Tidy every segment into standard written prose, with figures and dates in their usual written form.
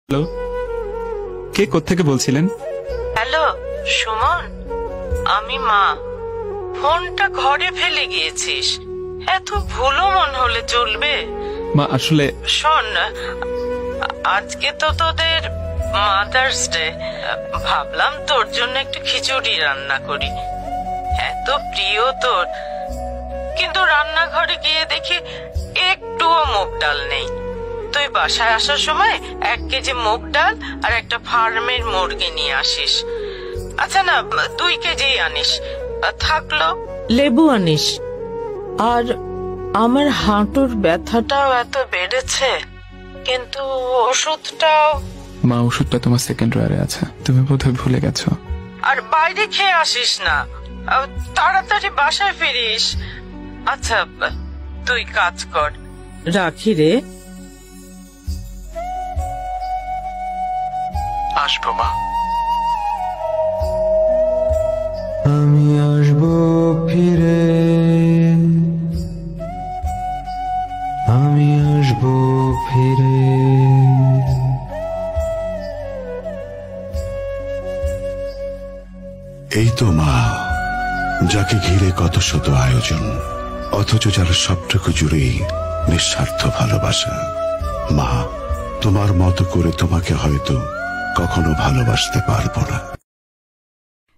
Hello, কে কোত্থেকে বলছিলেন? Hello Suman, আমি মা। ফোনটা ঘরে ফেলে গিয়েছিস, এত ভুলো মন হলে চলবে? মা আসলে শোন, আজকে তো তোদের মাদার্স ডে, ভাবলাম তোর জন্য একটু খিচুড়ি রান্না করি, এত প্রিয় তোর। কিন্তু রান্নাঘরে গিয়ে দেখি একটুও মুগ ডাল নেই। তুই বাসায় আসার সময় 1 কেজি মুগ ডাল আর একটা ফার্মের মুরগি নিয়ে আসিস। আচ্ছা না, 2 কেজি আনিস। থাকলো লেবু আনিস। আর আমার হাঁটুর ব্যথাটাও এত বেড়েছে, কিন্তু ওষুধটাও। মা, ওষুধটা তোমার সেকেন্ড ড্রয়ারে আছে, তুমি বোধহয় ভুলে গেছো। আর বাইরে খেয়ে আসিস না, তাড়াতাড়ি বাসায় ফিরিস। আচ্ছা তুই কাজ কর, রাখি রে। আসবো মা। আমি আসবো ফিরে, আমি আসবো ফিরে। এই তো মা, যাকে ঘিরে কত শত আয়োজন, অথচ যার সবটুকু জুড়েই নিঃস্বার্থ ভালোবাসা। মা, তোমার মতো করে তোমাকে হয়তো কখনো ভালোবাসতে পারবো না।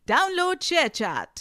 Download ShareChat.